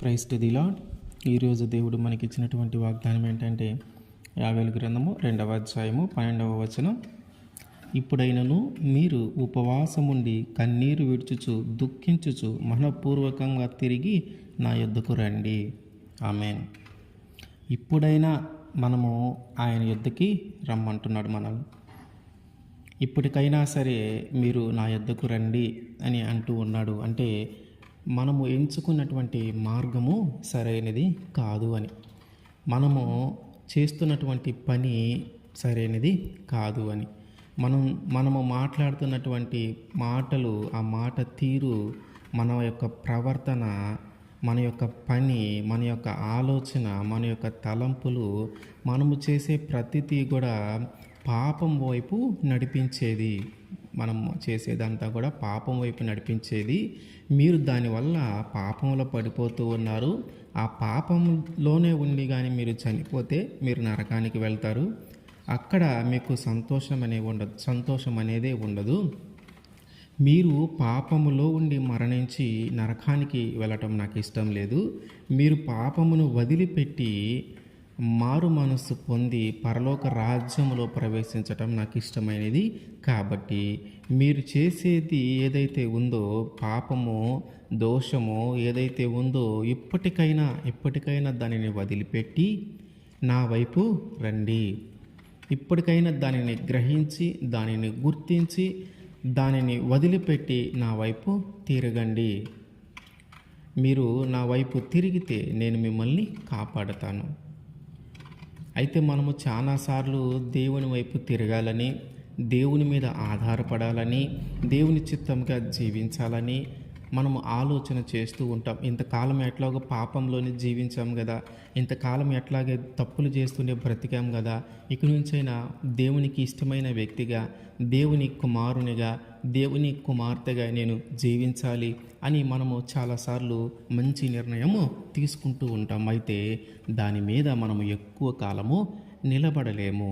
Praise to the lord. ఈరోజు దేవుడు మనకిచ్చినటువంటి వాగ్దానం ఏంటంటే యావేలు గ్రంథము 2వ అధ్యాయము 12వ వచనం. ఇప్పుడైనను మీరు ఉపవాసముండి కన్నీరు విడుచుచు దుఃఖించుచు మనపూర్వకంగా తిరిగి నా యొద్దకు రండి. ఆమేన్. ఇప్పుడైనా మనము ఆయన యొద్దకి రమ్మంటున్నాడు మనల్ని. ఇప్పటికైనా సరే మీరు నా యొద్దకు రండి అని అంటూ ఉన్నాడు. అంటే మనము ఎంచుకున్నటువంటి మార్గము సరైనది కాదు అని, చేస్తున్నటువంటి పని సరైనది కాదు అని, మనము మాట్లాడుతున్నటువంటి మాటలు, ఆ మాట తీరు, మన యొక్క ప్రవర్తన, మన యొక్క పని, మన యొక్క ఆలోచన, మన యొక్క తలంపులు, మనము చేసే ప్రతిదీ కూడా పాపం వైపు నడిపించేది. మనం చేసేదంతా కూడా పాపం వైపు నడిపించేది. మీరు దానివల్ల పాపంలో పడిపోతూ ఉన్నారు. ఆ పాపంలోనే ఉండి కానీ మీరు చనిపోతే మీరు నరకానికి వెళ్తారు. అక్కడ మీకు సంతోషం అనేదే ఉండదు. మీరు పాపములో ఉండి మరణించి నరకానికి వెళ్ళటం నాకు ఇష్టం లేదు. మీరు పాపమును వదిలిపెట్టి మారు మనస్సు పొంది పరలోక రాజ్యములో ప్రవేశించటం నాకు ఇష్టమైనది. కాబట్టి మీరు చేసేది ఏదైతే ఉందో, పాపము, దోషము ఏదైతే ఉందో, ఇప్పటికైనా దానిని వదిలిపెట్టి నా వైపు రండి. ఇప్పటికైనా దానిని గ్రహించి, దానిని గుర్తించి, దానిని వదిలిపెట్టి నా వైపు తిరగండి. మీరు నా వైపు తిరిగితే నేను మిమ్మల్ని కాపాడతాను. అయితే మనము చాలాసార్లు దేవుని వైపు తిరగాలని, దేవుని మీద ఆధారపడాలని, దేవుని చిత్తంగా జీవించాలని మనము ఆలోచన చేస్తూ ఉంటాం. ఇంతకాలం ఎట్లాగో పాపంలోనే జీవించాం కదా, ఇంతకాలం ఎట్లాగే తప్పులు చేస్తూనే బ్రతికాం కదా, ఇక నుంచైనా దేవునికి ఇష్టమైన వ్యక్తిగా, దేవుని కుమారునిగా, దేవుని కుమార్తెగా నేను జీవించాలి అని మనము చాలాసార్లు మంచి నిర్ణయము తీసుకుంటూ ఉంటాం. అయితే దాని మీద మనము ఎక్కువ కాలము నిలబడలేము.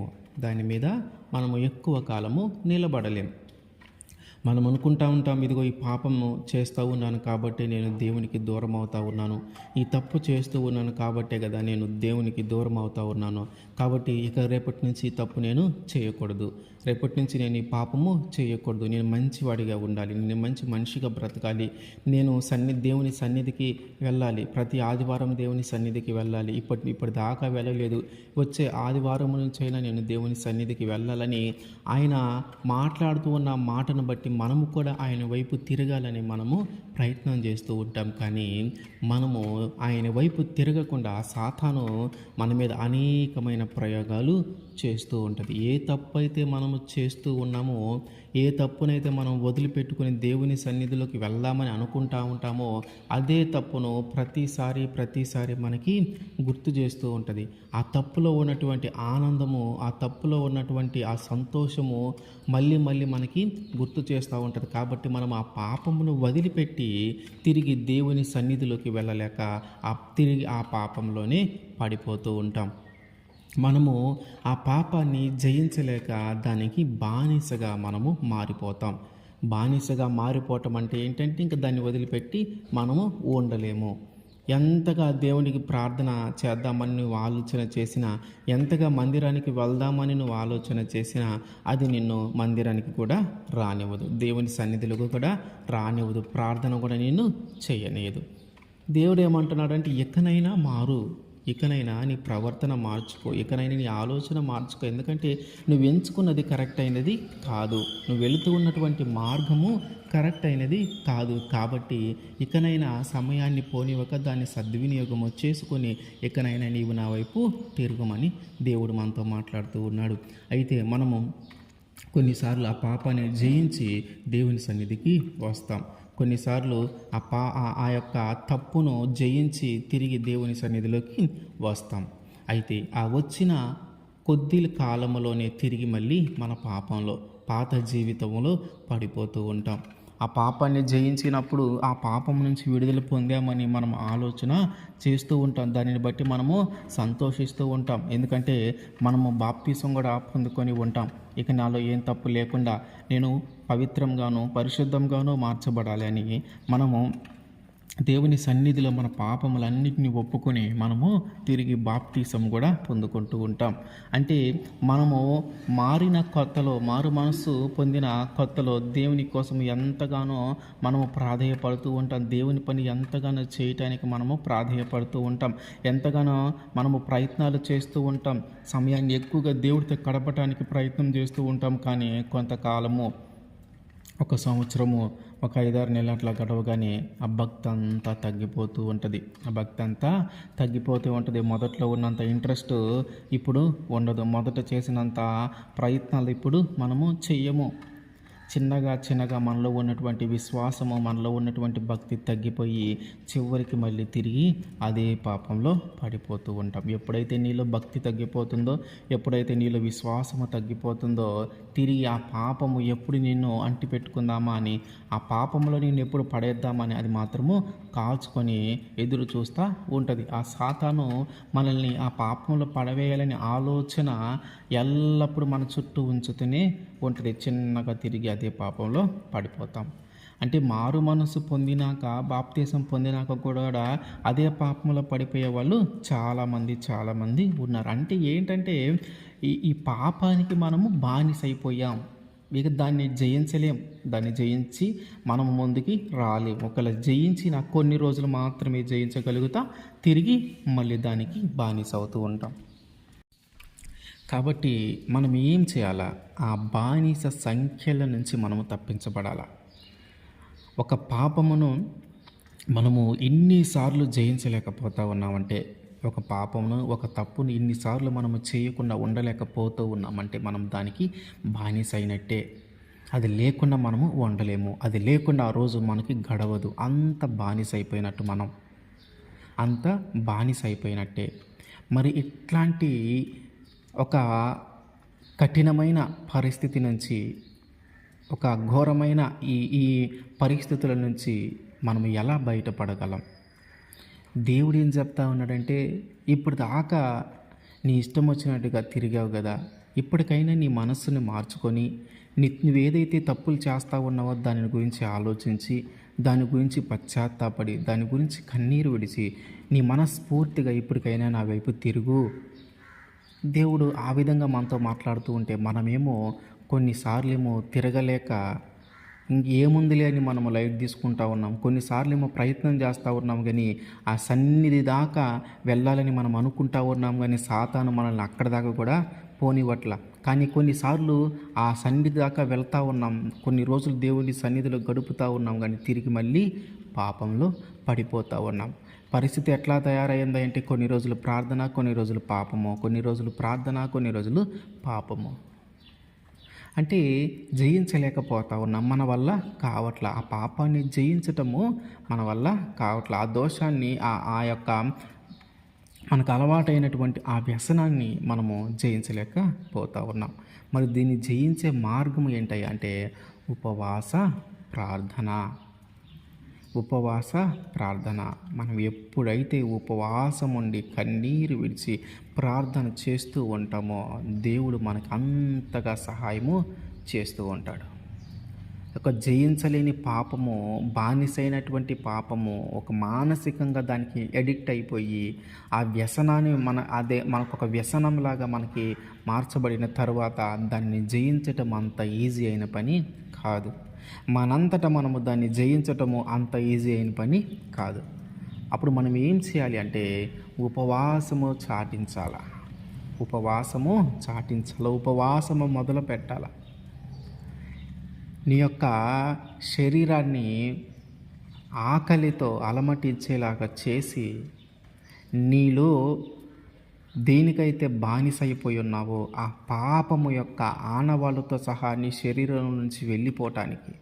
మనం అనుకుంటా ఉంటాం, ఇదిగో ఈ పాపము చేస్తూ ఉన్నాను కాబట్టి నేను దేవునికి దూరం అవుతూ ఉన్నాను, ఈ తప్పు చేస్తూ ఉన్నాను కాబట్టే కదా నేను దేవునికి దూరం అవుతూ ఉన్నాను, కాబట్టి ఇక రేపటి నుంచి ఈ తప్పు నేను చేయకూడదు, రేపటి నుంచి నేను ఈ పాపము చేయకూడదు, నేను మంచివాడిగా ఉండాలి, నేను మంచి మనిషిగా బ్రతకాలి, నేను దేవుని సన్నిధికి వెళ్ళాలి, ప్రతి ఆదివారం దేవుని సన్నిధికి వెళ్ళాలి, ఇప్పటి దాకా వెళ్ళలేదు, వచ్చే ఆదివారం నుంచైనా నేను దేవుని సన్నిధికి వెళ్ళాలని ఆయన మాట్లాడుతూ ఉన్న మాటను బట్టి మనము కూడా ఆయన వైపు తిరగాలని మనము ప్రయత్నం చేస్తూ ఉంటాం. కానీ మనము ఆయన వైపు తిరగకుండా సాతాను మన మీద అనేకమైన ప్రయోగాలు చేస్తూ ఉంటుంది. ఏ తప్పు అయితే మనము చేస్తూ ఉన్నామో, ఏ తప్పునైతే మనం వదిలిపెట్టుకుని దేవుని సన్నిధిలోకి వెళ్దామని అనుకుంటా ఉంటామో, అదే తప్పును ప్రతిసారి మనకి గుర్తు చేస్తూ ఉంటుంది. ఆ తప్పులో ఉన్నటువంటి ఆనందము, ఆ తప్పులో ఉన్నటువంటి ఆ సంతోషము మళ్ళీ మనకి గుర్తు చేస్తూ ఉంటుంది. కాబట్టి మనం ఆ పాపమును వదిలిపెట్టి తిరిగి దేవుని సన్నిధిలోకి వెళ్ళలేక తిరిగి ఆ పాపంలోనే పడిపోతూ ఉంటాం. మనము ఆ పాపాన్ని జయించలేక దానికి బానిసగా మనము మారిపోతాం. బానిసగా మారిపోవటం అంటే ఏంటంటే ఇంకా దాన్ని వదిలిపెట్టి మనము ఉండలేము. ఎంతగా దేవునికి ప్రార్థన చేద్దామని నువ్వు ఆలోచన చేసినా, ఎంతగా మందిరానికి వెళ్దామని నువ్వు ఆలోచన చేసినా, అది నిన్ను మందిరానికి కూడా రానివ్వదు, దేవుని సన్నిధిలోకి కూడా రానివ్వదు, ప్రార్థన కూడా నిన్ను చేయనీయదు. దేవుడు ఏమంటున్నాడంటే ఇకనైనా నీ ప్రవర్తన మార్చుకో, ఇకనైనా నీ ఆలోచన మార్చుకో. ఎందుకంటే నువ్వు ఎంచుకున్నది కరెక్ట్ అయినది కాదు, నువ్వు వెళుతూ ఉన్నటువంటి మార్గము కరెక్ట్ అయినది కాదు. కాబట్టి ఇకనైనా సమయాన్ని పోనివ్వక దాన్ని సద్వినియోగము చేసుకొని ఇకనైనా నీవు నా వైపు తిరుగుమని దేవుడు మనతో మాట్లాడుతూ ఉన్నాడు. అయితే మనము కొన్నిసార్లు ఆ పాపాన్ని జయించి దేవుని సన్నిధికి వస్తాం. కొన్నిసార్లు ఆ యొక్క తప్పును జయించి తిరిగి దేవుని సన్నిధిలోకి వస్తాం. అయితే ఆ వచ్చిన కొద్ది కాలంలోనే తిరిగి మళ్ళీ మన పాత జీవితంలో పడిపోతూ ఉంటాం. ఆ పాపాన్ని జయించినప్పుడు ఆ పాపం నుంచి విడుదల పొందామని మనం ఆలోచన చేస్తూ ఉంటాం. దానిని బట్టి మనము సంతోషిస్తూ ఉంటాం. ఎందుకంటే మనము బాప్తిసం కూడా పొందుకొని ఉంటాం. ఇక నాలో ఏం తప్పు లేకుండా నేను పవిత్రంగాను పరిశుద్ధంగాను మార్చబడాలి అని మనము దేవుని సన్నిధిలో మన పాపములన్నిటిని ఒప్పుకొని మనము తిరిగి బాప్తీసం కూడా పొందుకుంటూ ఉంటాం. అంటే మనము మారిన కొత్తలో, మారు మనస్సు పొందిన కొత్తలో దేవుని కోసం ఎంతగానో మనము ప్రాధేయపడుతూ ఉంటాం. దేవుని పని ఎంతగానో చేయటానికి మనము ప్రాధేయపడుతూ ఉంటాం. ఎంతగానో మనము ప్రయత్నాలు చేస్తూ ఉంటాం. సమయాన్ని ఎక్కువగా దేవుడితో గడపటానికి ప్రయత్నం చేస్తూ ఉంటాం. కానీ కొంతకాలము, ఒక సంవత్సరము, ఒక 5-6 నెలలు అట్లా గడవగానే ఆ భక్తి అంతా తగ్గిపోతూ ఉంటుంది. ఆ భక్తి అంతా తగ్గిపోతూ ఉంటుంది. మొదట్లో ఉన్నంత ఇంట్రెస్ట్ ఇప్పుడు ఉండదు. మొదట చేసినంత ప్రయత్నాలు ఇప్పుడు మనము చెయ్యము. చిన్నగా మనలో ఉన్నటువంటి విశ్వాసము, మనలో ఉన్నటువంటి భక్తి తగ్గిపోయి చివరికి మళ్ళీ తిరిగి అదే పాపంలో పడిపోతూ ఉంటాం. ఎప్పుడైతే నీలో భక్తి తగ్గిపోతుందో, ఎప్పుడైతే నీలో విశ్వాసము తగ్గిపోతుందో, తిరిగి ఆ పాపము ఎప్పుడు నిన్ను అంటిపెట్టుకుందామా అని, ఆ పాపంలో నిన్ను ఎప్పుడు పడేద్దామని అది మాత్రము కాల్చుకొని ఎదురు చూస్తూ ఉంటుంది. ఆ సాతాను మనల్ని ఆ పాపంలో పడవేయాలని ఆలోచన ఎల్లప్పుడూ మన చుట్టూ ఉంచుతూనే ఉంటుంది. చిన్నగా తిరిగి అదే పాపంలో పడిపోతాం. అంటే మారు మనసు పొందినాక, బాప్తీసం పొందినాక కూడా అదే పాపంలో పడిపోయే వాళ్ళు చాలామంది ఉన్నారు. అంటే ఏంటంటే ఈ పాపానికి మనము బానిసైపోయాం. ఇక దాన్ని జయించలేం. దాన్ని జయించి మనం ముందుకి రాలేం. ఒకవేళ జయించిన కొన్ని రోజులు మాత్రమే జయించగలుగుతా, తిరిగి మళ్ళీ దానికి బానిస అవుతూ ఉంటాం. కాబట్టి మనం ఏం చేయాలా? ఆ బానిస సంఖ్యల నుంచి మనము తప్పించబడాలా. ఒక పాపమును మనము ఎన్నిసార్లు జయించలేకపోతూ ఉన్నామంటే, ఒక పాపమును, ఒక తప్పును ఇన్నిసార్లు మనము చేయకుండా ఉండలేకపోతూ ఉన్నామంటే మనం దానికి బానిస అయినట్టే. అది లేకుండా మనము ఉండలేము. అది లేకుండా ఆ రోజు మనకి గడవదు. అంత బానిస అయిపోయినట్టు మనం, అంత బానిస అయిపోయినట్టే. మరి ఇట్లాంటి ఒక కఠినమైన పరిస్థితి నుంచి, ఒక ఘోరమైన ఈ ఈ పరిస్థితుల నుంచి మనం ఎలా బయటపడగలం? దేవుడు ఏం చెప్తా ఉన్నాడంటే, ఇప్పుడు దాకా నీ ఇష్టం వచ్చినట్టుగా తిరిగావు కదా, ఇప్పటికైనా నీ మనస్సుని మార్చుకొని నువ్వేదైతే తప్పులు చేస్తూ ఉన్నావో దాని గురించి ఆలోచించి, దాని గురించి పశ్చాత్తాపడి, దాని గురించి కన్నీరు విడిచి, నీ మనస్ఫూర్తిగా ఇప్పటికైనా నా వైపు తిరుగు. దేవుడు ఆ విధంగా మనతో మాట్లాడుతూ ఉంటే మనమేమో కొన్నిసార్లేమో తిరగలేక ఇంకేముందిలే అని మనము లైట్ తీసుకుంటా ఉన్నాం. కొన్నిసార్లు ఏమో ప్రయత్నం చేస్తూ ఉన్నాం, కానీ ఆ సన్నిధి దాకా వెళ్ళాలని మనం అనుకుంటా ఉన్నాం, కానీ సాతాను మనల్ని అక్కడి దాకా కూడా పోనివ్వట్ల. కానీ కొన్నిసార్లు ఆ సన్నిధి దాకా వెళ్తూ ఉన్నాం, కొన్ని రోజులు దేవుని సన్నిధిలో గడుపుతూ ఉన్నాం, కానీ తిరిగి మళ్ళీ పాపంలో పడిపోతూ ఉన్నాం. పరిస్థితి ఎట్లా తయారైందంటే కొన్ని రోజులు ప్రార్థన, కొన్ని రోజులు పాపము, కొన్ని రోజులు ప్రార్థన, కొన్ని రోజులు పాపము. అంటే జయించలేకపోతా ఉన్నాం. మన వల్ల కావట్లా. ఆ పాపాన్ని జయించటము మన వల్ల కావట్లా. ఆ దోషాన్ని, ఆ యొక్క మనకు అలవాటైనటువంటి ఆ వ్యసనాన్ని మనము జయించలేకపోతా ఉన్నాం. మరి దీన్ని జయించే మార్గం ఏంటయ్యా అంటే ఉపవాస ప్రార్థన. ఉపవాస ప్రార్థన. మనం ఎప్పుడైతే ఉపవాసం ఉండి కన్నీరు విడిచి ప్రార్థన చేస్తూ ఉంటామో దేవుడు మనకు అంతగా సహాయము చేస్తూ ఉంటాడు. ఒక జయించలేని పాపము, బానిసైనటువంటి పాపము, ఒక మానసికంగా దానికి ఎడిక్ట్ అయిపోయి ఆ వ్యసనాన్ని మనకు ఒక వ్యసనంలాగా మనకి మార్చబడిన తర్వాత దాన్ని జయించటం అంత ఈజీ అయిన పని కాదు. మనంతటా మనము దాన్ని జయించటము అంత ఈజీ అయిన పని కాదు. అప్పుడు మనం ఏం చేయాలి అంటే ఉపవాసము చాటించాల. ఉపవాసము మొదలు పెట్టాల. నీ యొక్క శరీరాన్ని ఆకలితో అలమటించేలాగా చేసి, నీలో దేనికైతే బానిసైపోయి ఉన్నావో ఆ పాపము యొక్క ఆనవాళ్ళతో సహా నీ శరీరం నుంచి వెళ్ళిపోవటానికి,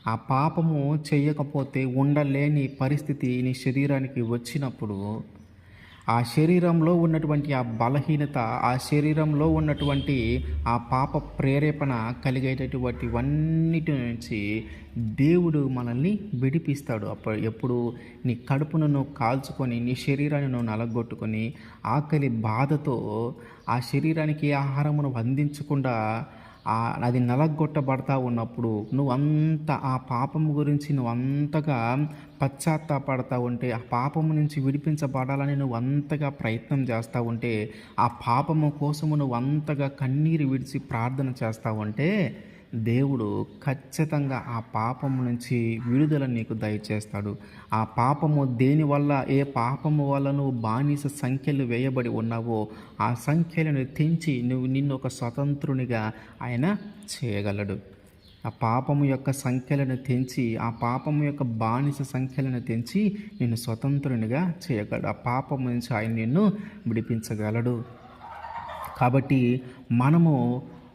ఆ పాపము చేయకపోతే ఉండలేని పరిస్థితి నీ శరీరానికి వచ్చినప్పుడు, ఆ శరీరంలో ఉన్నటువంటి ఆ బలహీనత, ఆ శరీరంలో ఉన్నటువంటి ఆ పాప ప్రేరేపణ కలిగేటటువంటివన్నిటి నుంచి దేవుడు మనల్ని విడిపిస్తాడు. ఎప్పుడు నీ కడుపును నువ్వు కాల్చుకొని, నీ శరీరాన్ని నువ్వు నలగొట్టుకొని, ఆకలి బాధతో ఆ శరీరానికి ఆహారమును అందించకుండా అది నలగొట్టబడతా ఉన్నప్పుడు ఆ పాపము గురించి నువ్వు అంతగా పశ్చాత్తాపడతా ఉంటే, ఆ పాపము నుంచి విడిపించబడాలని నువ్వు అంతగా ప్రయత్నం చేస్తూ ఉంటే, ఆ పాపము కోసము నువ్వు అంతగా కన్నీరు విడిచి ప్రార్థన చేస్తూ ఉంటే, దేవుడు ఖచ్చితంగా ఆ పాపము నుంచి విడుదల నీకు దయచేస్తాడు. ఆ పాపము దేనివల్ల, ఏ పాపము వల్ల నువ్వు బానిస సంఖ్యలు వేయబడి ఉన్నావో ఆ సంఖ్యలను తెంచి నిన్ను ఒక స్వతంత్రునిగా ఆయన చేయగలడు. ఆ పాపము యొక్క సంఖ్యలను తెంచి, ఆ పాపము యొక్క బానిస సంఖ్యలను తెంచి నిన్ను స్వతంత్రునిగా చేయగలడు. ఆ పాపము నుంచి ఆయన నిన్ను విడిపించగలడు. కాబట్టి మనము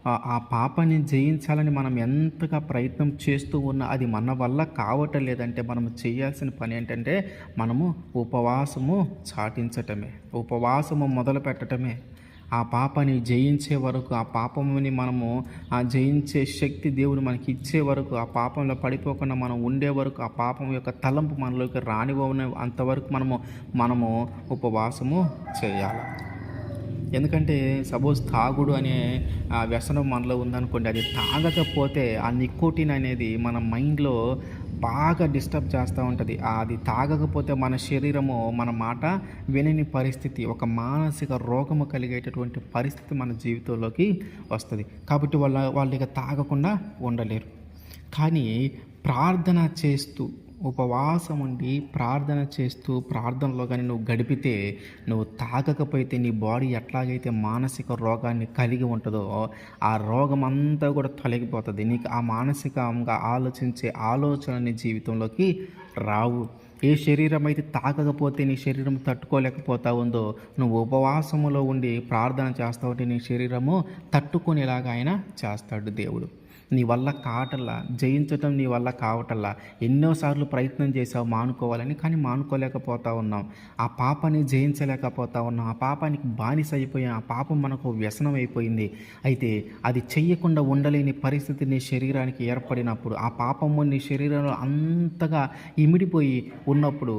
ఆ పాపాన్ని జయించాలని మనం ఎంతగా ప్రయత్నం చేస్తూ ఉన్నా అది మన వల్ల కావటం లేదంటే మనము చేయాల్సిన పని ఏంటంటే మనము ఉపవాసము చాటించటమే, ఉపవాసము మొదలు పెట్టడమే. ఆ పాపాన్ని జయించే వరకు, ఆ పాపముని మనము జయించే శక్తి దేవుడు మనకి ఇచ్చే వరకు, ఆ పాపంలో పడిపోకుండా మనం ఉండే వరకు, ఆ పాపం యొక్క తలంపు మనలోకి రానివ్వని అంతవరకు మనము ఉపవాసము చేయాలి. ఎందుకంటే సపోజ్ తాగుడు అనే వ్యసనం మనలో ఉందనుకోండి, అది తాగకపోతే ఆ నికోటిన్ అనేది మన మైండ్లో బాగా డిస్టర్బ్ చేస్తూ ఉంటుంది. అది తాగకపోతే మన శరీరము మన మాట వినని పరిస్థితి, ఒక మానసిక రోగము కలిగేటటువంటి పరిస్థితి మన జీవితంలోకి వస్తుంది. కాబట్టి వాళ్ళు ఇక తాగకుండా ఉండలేరు. కానీ ప్రార్థన చేస్తూ, ఉపవాసం ఉండి ప్రార్థన చేస్తూ, ప్రార్థనలో కానీ నువ్వు గడిపితే, నువ్వు తాగకపోతే నీ బాడీ ఎట్లాగైతే మానసిక రోగాన్ని కలిగి ఉంటుందో ఆ రోగం అంతా కూడా తొలగిపోతుంది. నీకు ఆ మానసికంగా ఆలోచించే ఆలోచన నీ జీవితంలోకి రావు. ఏ శరీరం అయితే తాగకపోతే నీ శరీరం తట్టుకోలేకపోతా ఉందో, నువ్వు ఉపవాసములో ఉండి ప్రార్థన చేస్తావు, నీ శరీరము తట్టుకునేలాగా ఆయన చేస్తాడు దేవుడు. నీ వల్ల కావటల్లా, జయించటం నీ వల్ల కావటల్లా. ఎన్నోసార్లు ప్రయత్నం చేసావు మానుకోవాలని, కానీ మానుకోలేకపోతా ఉన్నాం. ఆ పాపాన్ని జయించలేకపోతా ఉన్నాం. ఆ పాపానికి బానిస అయిపోయాం. ఆ పాపం మనకు వ్యసనం అయిపోయింది. అయితే అది చెయ్యకుండా ఉండలేని పరిస్థితి నీ శరీరానికి ఏర్పడినప్పుడు, ఆ పాపము నీ శరీరంలో అంతగా ఇమిడిపోయి ఉన్నప్పుడు,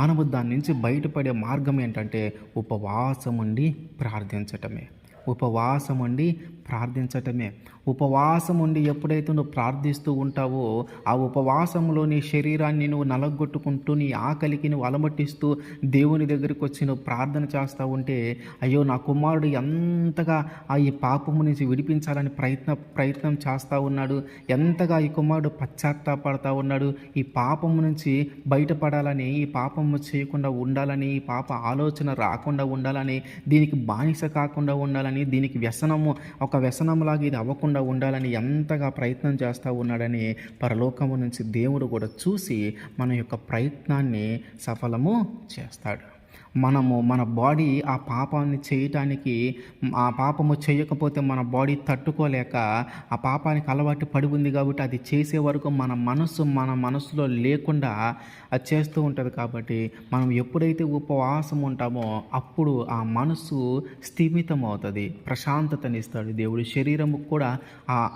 మనము దాని నుంచి బయటపడే మార్గం ఏంటంటే ఉపవాసం ఉండి ప్రార్థించటమే. ఉపవాసం ఉండి ప్రార్థించటమే. ఉపవాసం ఉండి ఎప్పుడైతే నువ్వు ప్రార్థిస్తూ ఉంటావో, ఆ ఉపవాసంలో నీ శరీరాన్ని నువ్వు నలగొట్టుకుంటూ, నీ ఆకలికి నువ్వు అలమటిస్తూ దేవుని దగ్గరికి వచ్చి నువ్వు ప్రార్థన చేస్తూ ఉంటే, అయ్యో నా కుమారుడు ఎంతగా ఈ పాపము నుంచి విడిపించాలని ప్రయత్నం చేస్తూ ఉన్నాడు, ఎంతగా ఈ కుమారుడు పశ్చాత్తాపడతా ఉన్నాడు, ఈ పాపము నుంచి బయటపడాలని, ఈ పాపము చేయకుండా ఉండాలని, ఈ పాప ఆలోచన రాకుండా ఉండాలని, దీనికి బానిస కాకుండా ఉండాలని, దీనికి ఒక వ్యసనంలాగా ఇది అవ్వకుండా ఉండాలని ఎంతగా ప్రయత్నం చేస్తూ ఉన్నాడని పరలోకము నుంచి దేవుడు కూడా చూసి మన యొక్క ప్రయత్నాన్ని సఫలము చేస్తాడు. మన బాడీ ఆ పాపాన్ని చేయటానికి, ఆ పాపము చేయకపోతే మన బాడీ తట్టుకోలేక ఆ పాపానికి అలవాటు పడి ఉంది కాబట్టి అది చేసే వరకు మన మనసులో లేకుండా అది చేస్తూ ఉంటుంది. కాబట్టి మనం ఎప్పుడైతే ఉపవాసం ఉంటామో అప్పుడు ఆ మనసు స్థిమితం అవుతుంది, ప్రశాంతతనిస్తాడు దేవుడు. శరీరము కూడా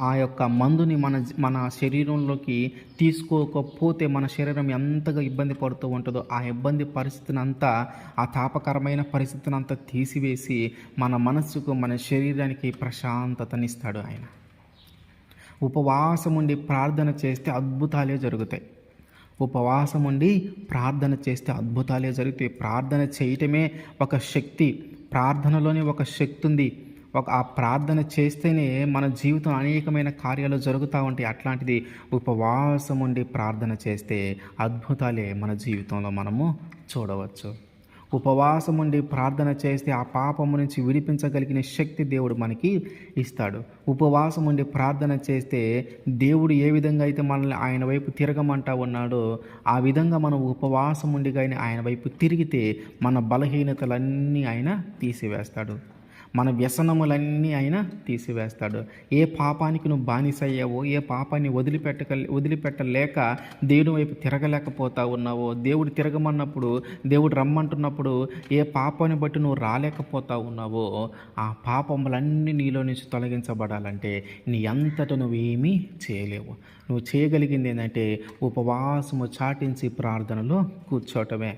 ఆ యొక్క మందుని మన శరీరంలోకి తీసుకోకపోతే మన శరీరం ఎంతగా ఇబ్బంది పడుతూ ఉంటుందో ఆ ఇబ్బంది పరిస్థితిని అంతా, ఆ తాపకరమైన పరిస్థితిని అంతా తీసివేసి మన మనస్సుకు, మన శరీరానికి ప్రశాంతతనిస్తాడు ఆయన. ఉపవాసం ఉండి ప్రార్థన చేస్తే అద్భుతాలే జరుగుతాయి. ఉపవాసం ఉండి ప్రార్థన చేస్తే అద్భుతాలే జరుగుతాయి. ప్రార్థన చేయటమే ఒక శక్తి. ప్రార్థనలోనే ఒక శక్తి ఉంది. ఆ ప్రార్థన చేస్తేనే మన జీవితం అనేకమైన కార్యాలు జరుగుతూ ఉంటాయి. అట్లాంటిది ఉపవాసం ఉండి ప్రార్థన చేస్తే అద్భుతాలే మన జీవితంలో మనము చూడవచ్చు. ఉపవాసం ఉండి ప్రార్థన చేస్తే ఆ పాపము నుంచి విడిపించగలిగిన శక్తి దేవుడు మనకి ఇస్తాడు. ఉపవాసం ఉండి ప్రార్థన చేస్తే దేవుడు ఏ విధంగా అయితే మనల్ని ఆయన వైపు తిరగమంటా ఉన్నాడో ఆ విధంగా మనం ఉపవాసం ఉండి కానీ ఆయన వైపు తిరిగితే మన బలహీనతలన్నీ ఆయన తీసివేస్తాడు, మన వ్యసనములన్నీ ఆయన తీసివేస్తాడు. ఏ పాపానికి నువ్వు బానిసయ్యావో, ఏ పాపాన్ని వదిలిపెట్టలేక దేవుని వైపు తిరగలేకపోతా ఉన్నావో, దేవుడు తిరగమన్నప్పుడు, దేవుడు రమ్మంటున్నప్పుడు ఏ పాపాన్ని బట్టి నువ్వు రాలేకపోతా ఉన్నావో ఆ పాపములన్నీ నీలో నుంచి తొలగించబడాలంటే నీ అంతట నువ్వేమీ చేయలేవు. నువ్వు చేయగలిగింది ఏంటంటే ఉపవాసము చాటించి ప్రార్థనలో కూర్చోవటమే.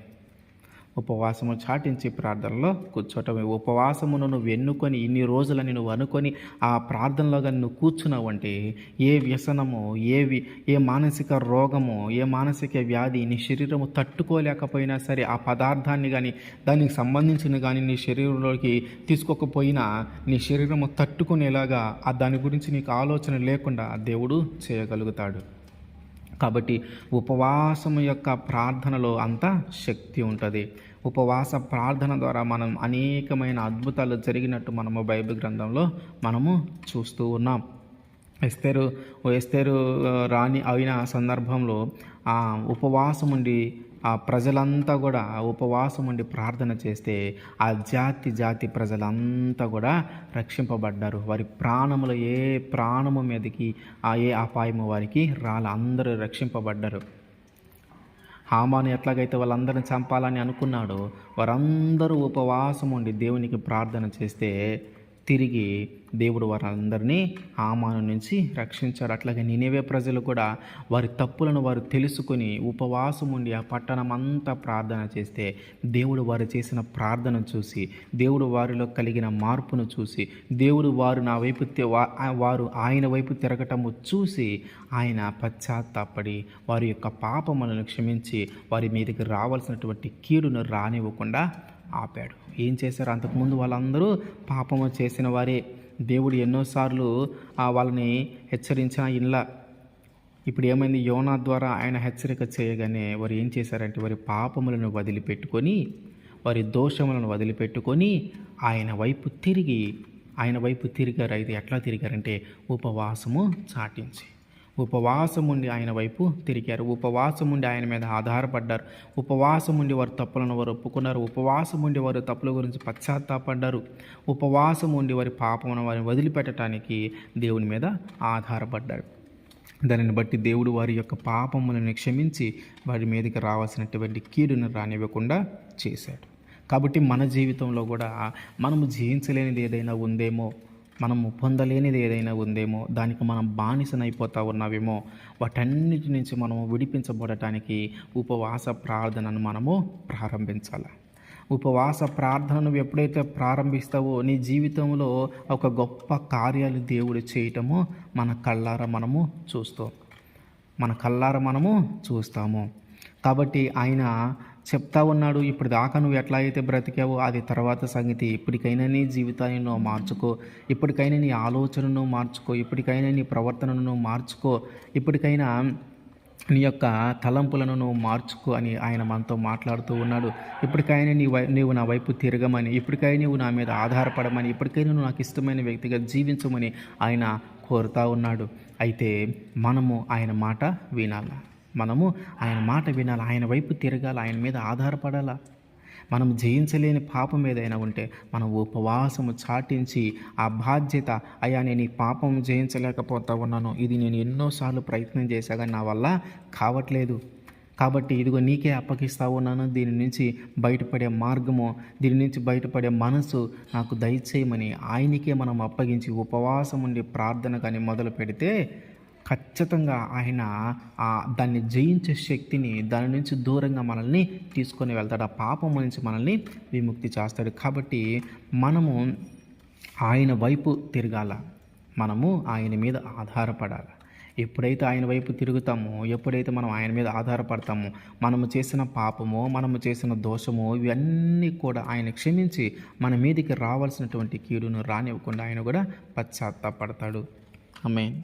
ఉపవాసము చాటించి ప్రార్థనలో కూర్చోటమే. ఉపవాసమును నువ్వు ఎన్నుకొని ఇన్ని రోజులని నువ్వు అనుకొని ఆ ప్రార్థనలో కానీ నువ్వు కూర్చున్నావంటే ఏ వ్యసనము, ఏ మానసిక రోగము, ఏ మానసిక వ్యాధి నీ శరీరము తట్టుకోలేకపోయినా సరే ఆ పదార్థాన్ని కానీ దానికి సంబంధించిన కానీ నీ శరీరంలోకి తీసుకోకపోయినా నీ శరీరము తట్టుకునేలాగా దాని గురించి నీకు ఆలోచన లేకుండా దేవుడు చేయగలుగుతాడు. కాబట్టి ఉపవాసం యొక్క ప్రార్థనలో అంత శక్తి ఉంటుంది. ఉపవాస ప్రార్థన ద్వారా మనం అనేకమైన అద్భుతాలు జరిగినట్టు మనము బైబిల్ గ్రంథంలో మనము చూస్తూ ఉన్నాం. ఎస్తేరు రాణి అయిన సందర్భంలో ఆ ఉపవాసం ఉండి ఆ ప్రజలంతా కూడా ఉపవాసం ఉండి ప్రార్థన చేస్తే ఆ జాతి ప్రజలంతా కూడా రక్షింపబడ్డారు. వారి ప్రాణములో ఏ ప్రాణము మీదకి ఏ అపాయము వారికి అందరూ రక్షింపబడ్డారు. హామాను ఎట్లాగైతే వాళ్ళందరిని చంపాలని అనుకున్నాడో వారందరూ ఉపవాసం ఉండి దేవునికి ప్రార్థన చేస్తే తిరిగి దేవుడు వారందరినీ హామాను నుంచి రక్షించాడు. అట్లాగే నినివే ప్రజలు కూడా వారి తప్పులను వారు తెలుసుకొని ఉపవాసం ఉండి ఆ పట్టణం అంతా ప్రార్థన చేస్తే దేవుడు వారు చేసిన ప్రార్థన చూసి, దేవుడు వారిలో కలిగిన మార్పును చూసి, దేవుడు వారు ఆయన వైపు తిరగటము చూసి ఆయన పశ్చాత్తాపడి వారి యొక్క పాపములను క్షమించి వారి మీదకి రావాల్సినటువంటి కీడును రానివ్వకుండా ఆపాడు. ఏం చేశారు? అంతకుముందు వాళ్ళందరూ పాపము చేసిన వారే. దేవుడు ఎన్నోసార్లు వాళ్ళని హెచ్చరించిన ఇండ్ల. ఇప్పుడు ఏమైంది? యోనా ద్వారా ఆయన హెచ్చరిక చేయగానే వారు ఏం చేశారంటే వారి పాపములను వదిలిపెట్టుకొని, వారి దోషములను వదిలిపెట్టుకొని ఆయన వైపు తిరిగారు. అయితే ఎట్లా తిరిగారంటే ఉపవాసము చాటించి, ఉపవాసం ఉండి ఆయన వైపు తిరిగారు. ఉపవాసం ఉండి ఆయన మీద ఆధారపడ్డారు. ఉపవాసం ఉండి వారి తప్పులను వారు ఒప్పుకున్నారు. ఉపవాసం ఉండి వారి తప్పుల గురించి పశ్చాత్తాపడ్డారు. ఉపవాసం ఉండి వారి పాపమును వారిని వదిలిపెట్టడానికి దేవుని మీద ఆధారపడ్డారు. దానిని బట్టి దేవుడు వారి యొక్క పాపములను క్షమించి వారి మీదకి రావాల్సినటువంటి కీడును రానివ్వకుండా చేశాడు. కాబట్టి మన జీవితంలో కూడా మనము జయించలేనిది ఏదైనా ఉందేమో, మనము పొందలేనిది ఏదైనా ఉందేమో, దానికి మనం బానిసనైపోతా ఉన్నావేమో, వాటన్నిటి నుంచి మనము విడిపించబడటానికి ఉపవాస ప్రార్థనను మనము ప్రారంభించాలి. ఉపవాస ప్రార్థనను ఎప్పుడైతే ప్రారంభిస్తావో నీ జీవితంలో ఒక గొప్ప కార్యాలు దేవుడు చేయటము మన కళ్ళారా మనము చూస్తాము. కాబట్టి ఆయన చెప్తా ఉన్నాడు, ఇప్పుడు దాకా నువ్వు ఎట్లా అయితే బ్రతికావో అది తర్వాత సంగతి. ఇప్పటికైనా నీ జీవితాన్ని నువ్వు మార్చుకో, ఇప్పటికైనా నీ ఆలోచనను మార్చుకో, ఇప్పటికైనా నీ ప్రవర్తనను మార్చుకో, ఇప్పటికైనా నీ యొక్క తలంపులను నువ్వు మార్చుకో అని ఆయన మనతో మాట్లాడుతూ ఉన్నాడు. ఇప్పటికైనా నీవు నా వైపు తిరగమని, ఇప్పటికైనా నువ్వు నా మీద ఆధారపడమని, ఇప్పటికైనా నువ్వు నాకు ఇష్టమైన వ్యక్తిగా జీవించమని ఆయన కోరుతూ ఉన్నాడు. అయితే మనము ఆయన మాట వినాలి. ఆయన వైపు తిరగాలి, ఆయన మీద ఆధారపడాలా. మనం జయించలేని పాపం ఏదైనా ఉంటే మనం ఉపవాసము చాటించి ఆ బాధ్యత, అయ్యా నేను ఈ పాపం జయించలేకపోతా ఉన్నాను, ఇది నేను ఎన్నోసార్లు ప్రయత్నం చేశా కానీ నా వల్ల కావట్లేదు, కాబట్టి ఇదిగో నీకే అప్పగిస్తా ఉన్నాను, దీని నుంచి బయటపడే మార్గము, దీని నుంచి బయటపడే మనసు నాకు దయచేయమని ఆయనకే మనం అప్పగించి ఉపవాసం ఉండి ప్రార్థన కానీ మొదలు పెడితే ఖచ్చితంగా ఆయన దాన్ని జయించే శక్తిని, దాని నుంచి దూరంగా మనల్ని తీసుకొని వెళ్తాడు. ఆ పాపం నుంచి మనల్ని విముక్తి చేస్తాడు. కాబట్టి మనము ఆయన వైపు తిరగాల, మనము ఆయన మీద ఆధారపడాలి. ఎప్పుడైతే ఆయన వైపు తిరుగుతామో, ఎప్పుడైతే మనం ఆయన మీద ఆధారపడతామో, మనము చేసిన పాపము, మనము చేసిన దోషము ఇవన్నీ కూడా ఆయన క్షమించి మన మీదకి రావాల్సినటువంటి కీడును రానివ్వకుండా ఆయన కూడా పశ్చాత్తాపడతాడు. ఆమేన్.